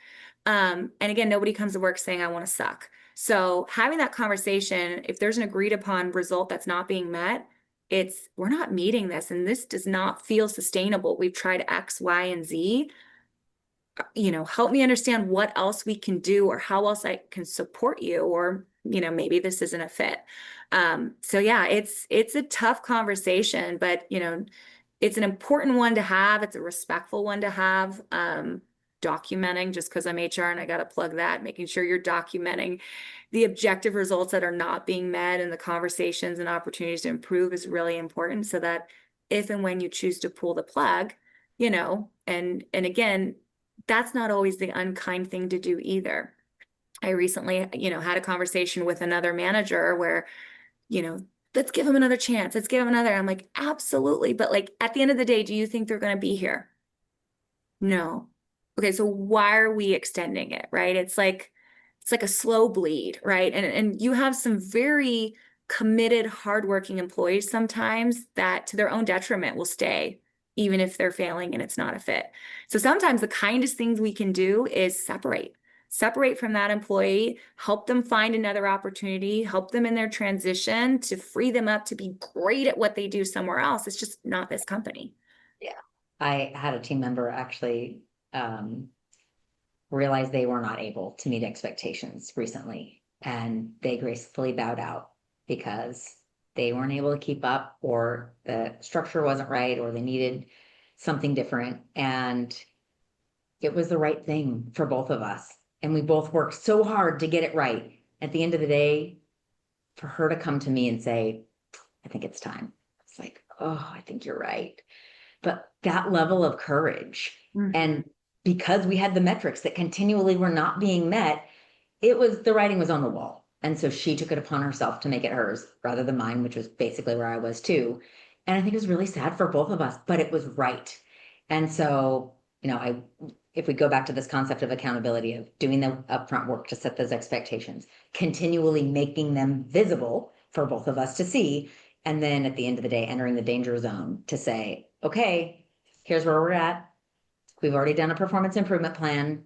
And again, nobody comes to work saying, I want to suck. So having that conversation, if there's an agreed upon result that's not being met, we're not meeting this, and this does not feel sustainable. We've tried X, Y, and Z. Help me understand what else we can do or how else I can support you, or, maybe this isn't a fit. So yeah, it's a tough conversation, but, it's an important one to have. It's a respectful one to have. Documenting, just because I'm HR and I got to plug that, making sure you're documenting the objective results that are not being met, and the conversations and opportunities to improve is really important, so that if and when you choose to pull the plug, and again, that's not always the unkind thing to do either. I recently, had a conversation with another manager where, let's give him another chance. Let's give him another. I'm like, absolutely. But like, at the end of the day, do you think they're going to be here? No. Okay. So why are we extending it? Right. It's like a slow bleed, right? And you have some very committed, hardworking employees sometimes that to their own detriment will stay, even if they're failing and it's not a fit. So sometimes the kindest things we can do is separate from that employee, help them find another opportunity, help them in their transition to free them up to be great at what they do somewhere else. It's just not this company.
Yeah. I had a team member actually realize they were not able to meet expectations recently, and they gracefully bowed out because they weren't able to keep up, or the structure wasn't right, or they needed something different. And it was the right thing for both of us. And we both worked so hard to get it right. At the end of the day, for her to come to me and say, I think it's time. It's like, oh, I think you're right. But that level of courage, and because we had the metrics that continually were not being met, the writing was on the wall. And so she took it upon herself to make it hers rather than mine, which was basically where I was too. And I think it was really sad for both of us, but it was right. And so, if we go back to this concept of accountability, of doing the upfront work to set those expectations, continually making them visible for both of us to see, And then at the end of the day, entering the danger zone to say, okay, here's where we're at. We've already done a performance improvement plan.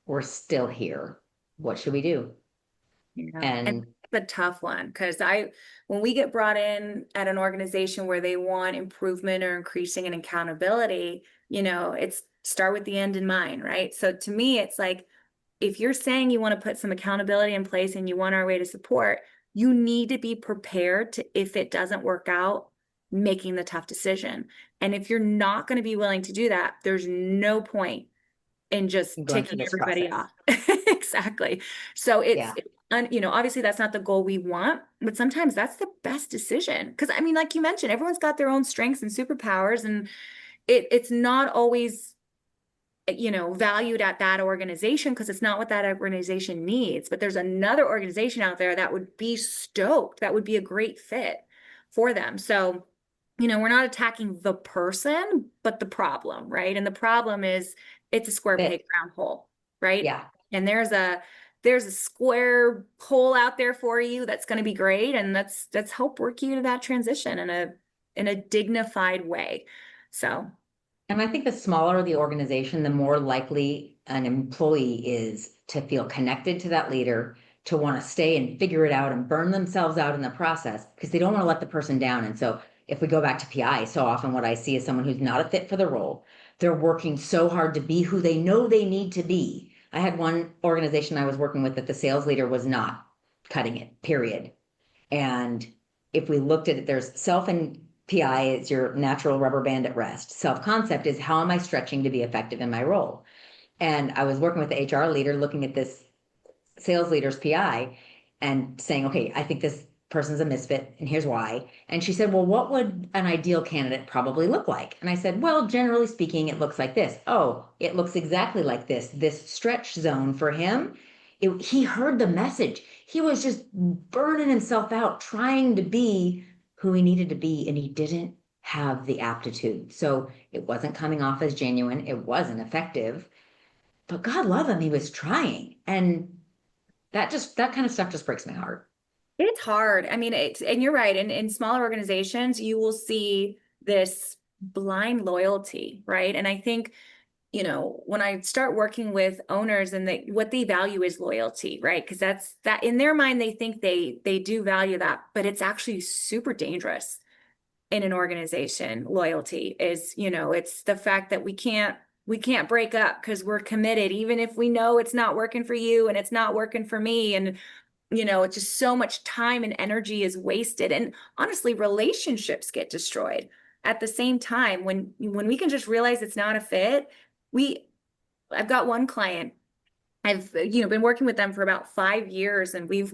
We're still here. What should we do?
Yeah. And
And
the tough one, because when we get brought in at an organization where they want improvement or increasing in accountability, it's start with the end in mind, right? So to me, it's like, if you're saying you want to put some accountability in place and you want our way to support, you need to be prepared to, if it doesn't work out, making the tough decision. And if you're not going to be willing to do that, there's no point in just
going through
ticking
this
everybody
process.
off. Exactly. So
Yeah.
obviously that's not the goal we want, but sometimes that's the best decision. Because I mean, like you mentioned, everyone's got their own strengths and superpowers, and it's not always valued at that organization because it's not what that organization needs. But there's another organization out there that would be stoked, that would be a great fit for them. So, we're not attacking the person, but the problem, right? And the problem is it's a square peg round hole, right?
Yeah.
And there's a square hole out there for you that's going to be great. And let's help work you to that transition in a dignified way. So.
And I think the smaller the organization, the more likely an employee is to feel connected to that leader, to want to stay and figure it out and burn themselves out in the process because they don't want to let the person down. And so if we go back to PI, so often what I see is someone who's not a fit for the role. They're working so hard to be who they know they need to be. I had one organization I was working with that the sales leader was not cutting it, period. And if we looked at it, there's self and PI is your natural rubber band at rest. Self-concept is how am I stretching to be effective in my role? And I was working with the HR leader looking at this sales leader's PI and saying, okay, I think this person's a misfit and here's why. And she said, well, what would an ideal candidate probably look like? And I said, well, generally speaking, it looks like this. Oh, it looks exactly like this stretch zone for him. He heard the message. He was just burning himself out, trying to be who he needed to be, and he didn't have the aptitude. So it wasn't coming off as genuine. It wasn't effective. But God love him, he was trying. And that kind of stuff just breaks my heart.
It's hard. I mean, and you're right. In smaller organizations, you will see this blind loyalty, right? And I think, when I start working with owners and what they value is loyalty, right? Because that in their mind, they think they do value that, but it's actually super dangerous in an organization. Loyalty is, it's the fact that we can't break up because we're committed, even if we know it's not working for you and it's not working for me. And it's just so much time and energy is wasted. And honestly, relationships get destroyed at the same time. When we can just realize it's not a fit, I've got one client, I've, been working with them for about 5 years, and we've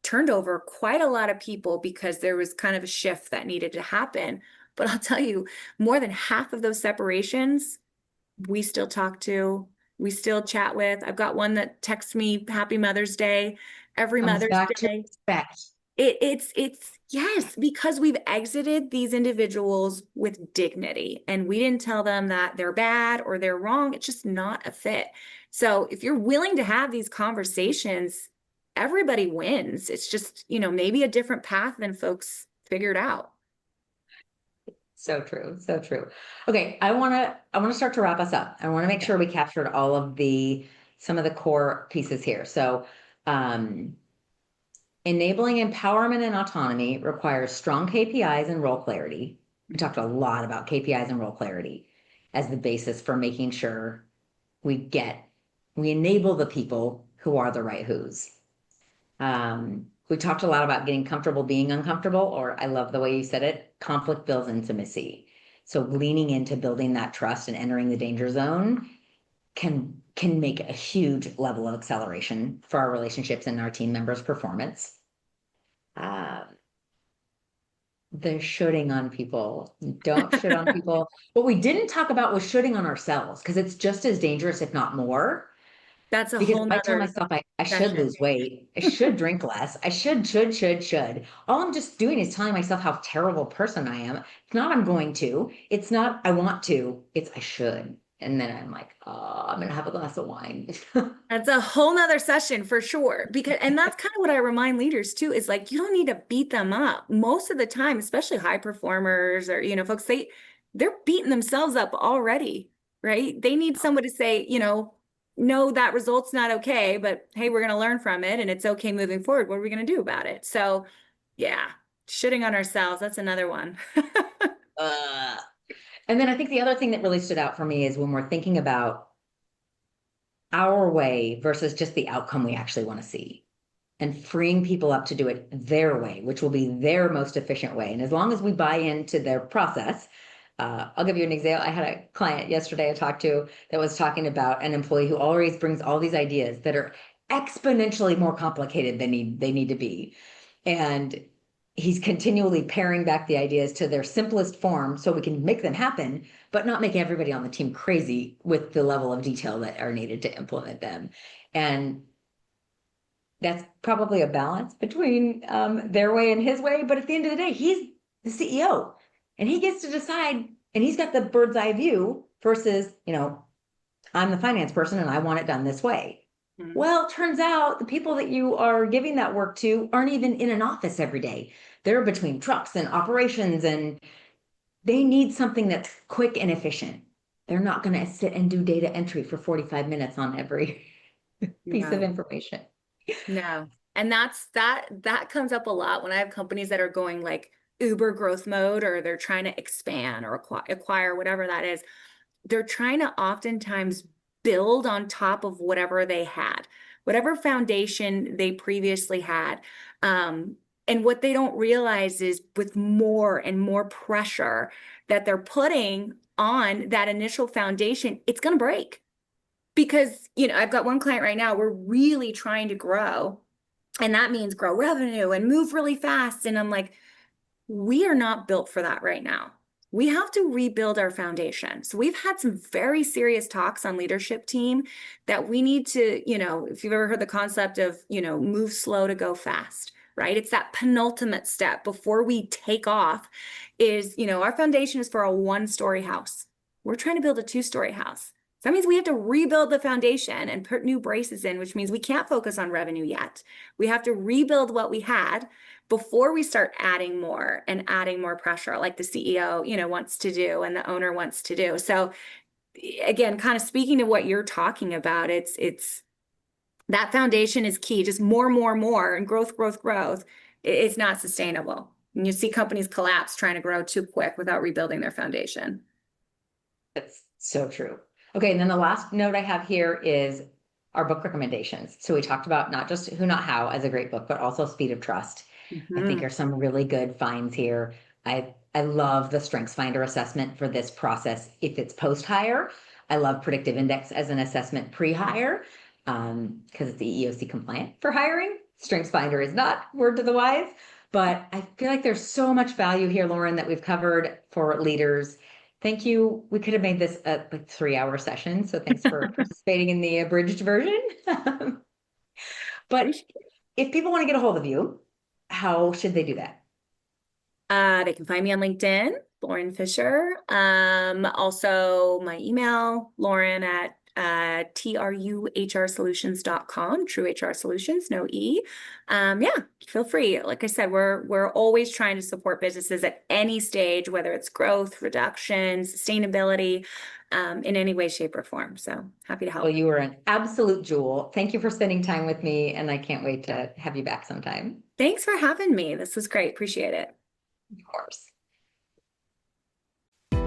turned over quite a lot of people because there was kind of a shift that needed to happen. But I'll tell you, more than half of those separations, we still talk to, we still chat with. I've got one that texts me Happy Mother's Day every
Comes
Mother's
back to
Day.
respect.
It's yes, because we've exited these individuals with dignity, and we didn't tell them that they're bad or they're wrong. It's just not a fit. So if you're willing to have these conversations, everybody wins. It's just, maybe a different path than folks figured out.
So true. So true. Okay. I want to start to wrap us up. I want to make sure we captured all of some of the core pieces here. So, enabling empowerment and autonomy requires strong KPIs and role clarity. We talked a lot about KPIs and role clarity as the basis for making sure we enable the people who are the right who's. We talked a lot about getting comfortable being uncomfortable, or I love the way you said it, conflict builds intimacy. So leaning into building that trust and entering the danger zone can make a huge level of acceleration for our relationships and our team members' performance. The shooting on people. Don't shoot on people. What we didn't talk about was shooting on ourselves, because it's just as dangerous, if not more.
That's a
Because
whole
if I tell
nother
myself I should
session.
lose weight, I should drink less, I should. All I'm just doing is telling myself how terrible person I am. It's not I'm going to. It's not I want to. It's I should. And then I'm like, oh, I'm gonna have a glass of wine.
That's a whole nother session for sure. And that's kind of what I remind leaders too, is like, you don't need to beat them up. Most of the time, especially high performers or, folks, they're beating themselves up already, right? They need someone to say, no, that result's not okay, but hey, we're going to learn from it and it's okay moving forward. What are we going to do about it? So yeah, shitting on ourselves. That's another one.
And then I think the other thing that really stood out for me is when we're thinking about our way versus just the outcome we actually want to see, and freeing people up to do it their way, which will be their most efficient way. And as long as we buy into their process, I'll give you an example. I had a client yesterday I talked to that was talking about an employee who always brings all these ideas that are exponentially more complicated than they need to be. And he's continually paring back the ideas to their simplest form so we can make them happen, but not make everybody on the team crazy with the level of detail that are needed to implement them. And that's probably a balance between their way and his way. But at the end of the day, he's the CEO and he gets to decide, and he's got the bird's eye view versus, I'm the finance person and I want it done this way. Mm-hmm. Well, it turns out the people that you are giving that work to aren't even in an office every day. They're between trucks and operations, and they need something that's quick and efficient. They're not going to sit and do data entry for 45 minutes on every piece of information.
No. And that comes up a lot when I have companies that are going like uber growth mode, or they're trying to expand or acquire, whatever that is. They're trying to oftentimes build on top of whatever they had, whatever foundation they previously had. And what they don't realize is with more and more pressure that they're putting on that initial foundation, it's going to break. Because, I've got one client right now, we're really trying to grow, and that means grow revenue and move really fast. And I'm like, we are not built for that right now. We have to rebuild our foundation. So we've had some very serious talks on leadership team that we need to, if you've ever heard the concept of, move slow to go fast, right? It's that penultimate step before we take off is, our foundation is for a 1-story house. We're trying to build a 2-story house. So that means we have to rebuild the foundation and put new braces in, which means we can't focus on revenue yet. We have to rebuild what we had before we start adding more and adding more pressure, like the CEO, wants to do and the owner wants to do. So again, kind of speaking to what you're talking about, it's that foundation is key. Just more, and growth. It's not sustainable. And you see companies collapse trying to grow too quick without rebuilding their foundation.
That's so true. Okay, and then the last note I have here is our book recommendations. So we talked about not just Who Not How as a great book, but also Speed of Trust. Mm-hmm. I think are some really good finds here. I love the Strengths Finder assessment for this process if it's post-hire. I love Predictive Index as an assessment pre-hire because it's the EEOC compliant for hiring. Strengths Finder is not, word to the wise. But I feel like there's so much value here, Lauren, that we've covered for leaders. Thank you. We could have made this a 3-hour session. So thanks for participating in the abridged version. But if people want to get a hold of you, how should they do that?
They can find me on LinkedIn, Lauren Fisher. Also my email, Lauren at truhrsolutions.com, True HR Solutions, no E. Feel free. Like I said, we're always trying to support businesses at any stage, whether it's growth, reduction, sustainability, in any way, shape, or form. So happy to help.
Well, you were an absolute jewel. Thank you for spending time with me, and I can't wait to have you back sometime.
Thanks for having me. This was great. Appreciate it.
Of course.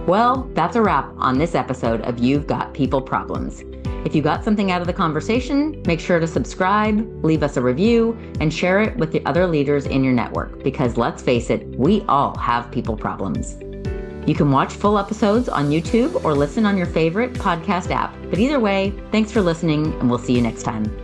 Well, that's a wrap on this episode of You've Got People Problems. If you got something out of the conversation, make sure to subscribe, leave us a review, and share it with the other leaders in your network, because let's face it, we all have people problems. You can watch full episodes on YouTube or listen on your favorite podcast app. But either way, thanks for listening, and we'll see you next time.